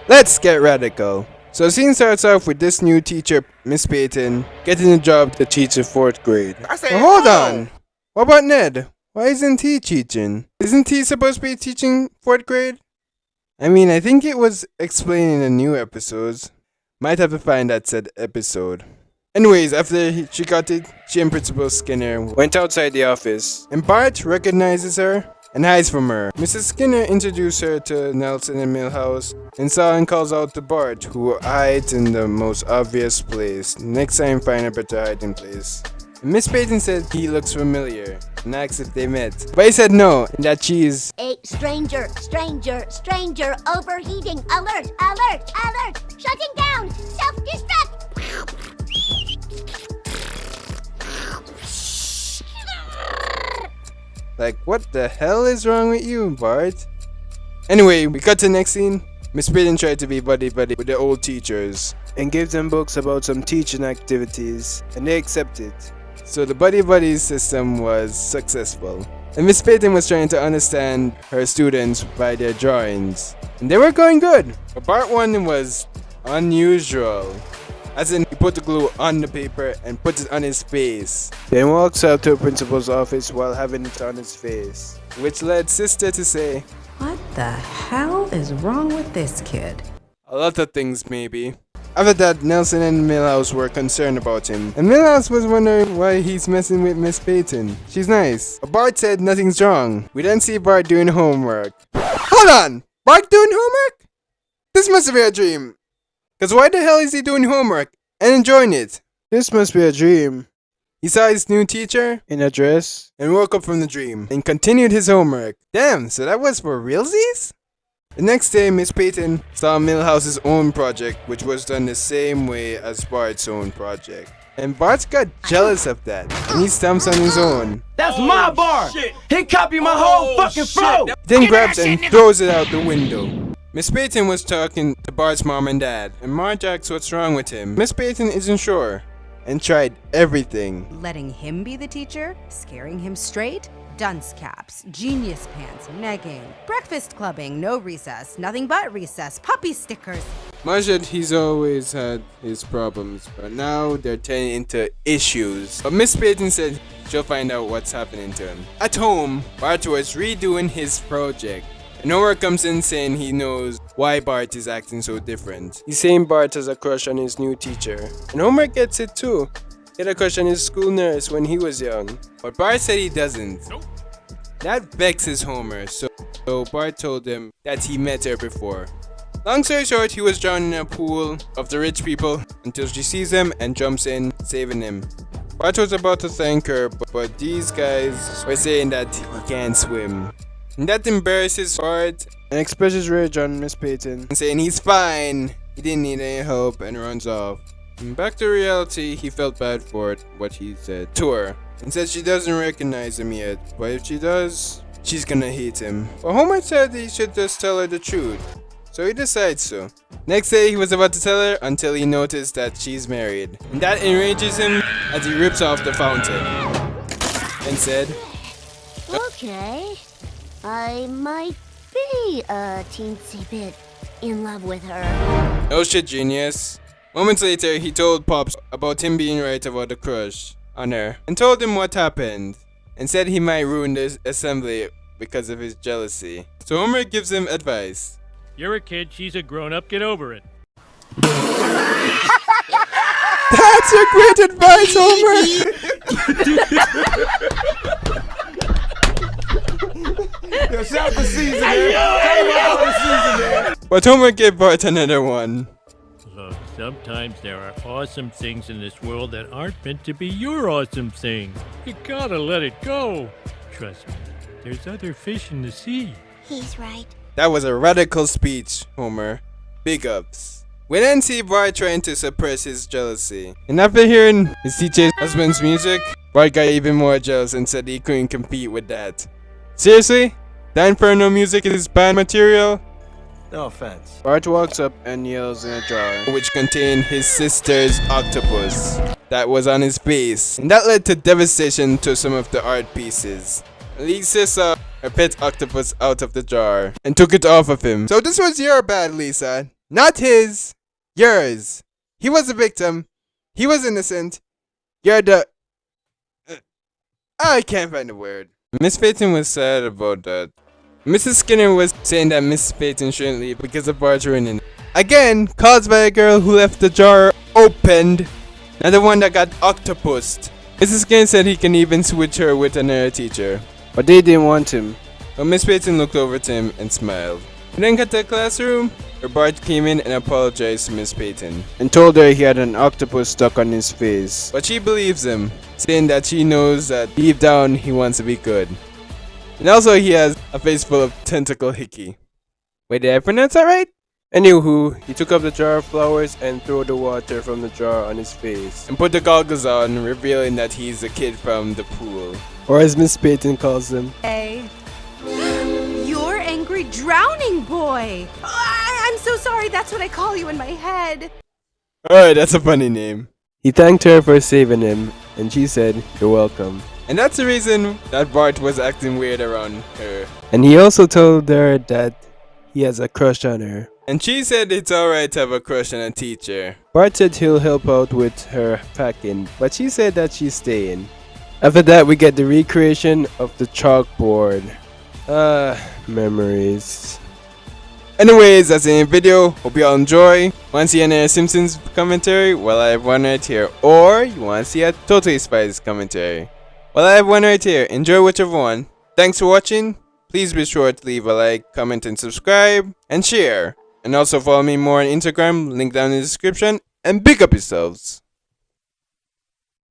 Let's get radical. So the scene starts off with this new teacher, Miss Peyton, getting a job to teach the 4th grade. Well, hold on. What about Ned? Why isn't he teaching? Isn't he supposed to be teaching 4th grade? I mean, I think it was explained in the new episodes. Might have to find that said episode. Anyways, after she got it, she and Principal Skinner went outside the office, and Bart recognizes her and hides from her. Mrs. Skinner introduced her to Nelson and Milhouse, and saw and calls out to Bart, who hides in the most obvious place. Next time, find a better hiding place. And Miss Peyton said he looks familiar, and asked if they met. But he said no, and that she is a stranger, overheating, alert, shutting down, self-destruct. like, what the hell is wrong with you, Bart? Anyway, we cut to the next scene. Miss Peyton tried to be buddy-buddy with the old teachers and gave them books about some teaching activities, and they accepted. So the buddy-buddy system was successful. And Miss Peyton was trying to understand her students by their drawings, and they were going good. But part 1 was unusual. As in, he put the glue on the paper and put it on his face. Then walks out to the principal's office while having it on his face, which led Sister to say, "What the hell is wrong with this kid?" a lot of things maybe. After that, Nelson and Milhouse were concerned about him, and Milhouse was wondering why he's messing with Miss Peyton. She's nice. But Bart said nothing's wrong. We then see Bart doing homework. Hold on! Bart doing homework? This must be a dream. Cause why the hell is he doing homework and enjoying it? This must be a dream. He saw his new teacher in a dress and woke up from the dream and continued his homework. Damn, so that was for realsies? The next day, Miss Peyton saw Milhouse's own project, which was done the same way as Bart's own project. And Bart got jealous of that, and he stamps on his own. That's my bar! Shit. He copied my whole fucking flow! Then grabs and throws it out the window. Miss Peyton was talking to Bart's mom and dad, and Marge asks what's wrong with him. Miss Peyton isn't sure, and tried everything. Letting him be the teacher? Scaring him straight? Dunce caps, genius pants, negging, breakfast clubbing, no recess, nothing but recess, puppy stickers. Marge said he's always had his problems, but now they're turning into issues. But Miss Peyton said she'll find out what's happening to him. At home, Bart was redoing his project. And Homer comes in saying he knows why Bart is acting so different. He's saying Bart has a crush on his new teacher. And Homer gets it too. He had a crush on his school nurse when he was young. But Bart said he doesn't. Nope. That vexes Homer, so Bart told him that he met her before. Long story short, he was drowning in a pool of the rich people until she sees him and jumps in, saving him. Bart was about to thank her, but these guys were saying that he can't swim. And that embarrasses Bart and expresses rage on Miss Peyton, saying he's fine, he didn't need any help, and runs off. And back to reality, he felt bad for what he said to her, and said she doesn't recognize him yet, but if she does, she's gonna hate him. But Homer said he should just tell her the truth, so he decides so. Next day, he was about to tell her until he noticed that she's married, and that enrages him as he rips off the fountain, and said, Okay, I might be a teensy bit in love with her. "No shit, genius." Moments later, he told Pops about him being right about the crush on her, and told him what happened, and said he might ruin the assembly because of his jealousy. So Homer gives him advice. "You're a kid, she's a grown-up, get over it." That's your great advice, Homer! Yo, shout the season, man. But Homer gave Bart another one. Look, sometimes there are awesome things in this world that aren't meant to be your awesome thing. You gotta let it go. Trust me, there's other fish in the sea. He's right. That was a radical speech, Homer. Big ups. We then see Bart trying to suppress his jealousy. And after hearing his teacher's husband's music, Bart got even more jealous and said he couldn't compete with that. Seriously? The Inferno music is bad material? No offense. Bart walks up and yells in a jar, which contained his sister's octopus that was on his face. And that led to devastation to some of the art pieces. Lisa saw her pet octopus out of the jar and took it off of him. So this was your bad, Lisa. Not his. Yours. He was a victim. He was innocent. You're the... I can't find the word. Miss Peyton was sad about that. Mrs. Skinner was saying that Miss Peyton shouldn't leave because of Bart's ruining it. Again, caused by a girl who left the jar opened. Not the one that got octopused. Mrs. Skinner said he can even switch her with another teacher. But they didn't want him. But Miss Peyton looked over to him and smiled. He then got to the classroom where Bart came in and apologized to Miss Peyton. And told her he had an octopus stuck on his face. But she believes him, saying that she knows that deep down he wants to be good. And also he has a face full of tentacle hickey. Wait, did I pronounce that right? Anywho, he took up the jar of flowers and threw the water from the jar on his face. And put the goggles on, revealing that he's the kid from the pool. Or as Miss Peyton calls him. Hey. You're angry drowning boy. I'm so sorry, that's what I call you in my head. Alright, that's a funny name. He thanked her for saving him, and she said, "You're welcome." And that's the reason that Bart was acting weird around her. And he also told her that he has a crush on her. And she said it's alright to have a crush on a teacher. Bart said he'll help out with her packing, but she said that she's staying. After that, we get the recreation of the chalkboard. Memories. Anyways, that's the end of the video. Hope you all enjoy. Want to see another Simpsons commentary? Well, I have one right here. Or you want to see a Totally Spies commentary? Well, I have one right here. Enjoy whichever one. Thanks for watching. Please be sure to leave a like, comment, and subscribe, and share. And also follow me more on Instagram, link down in the description, and big up yourselves.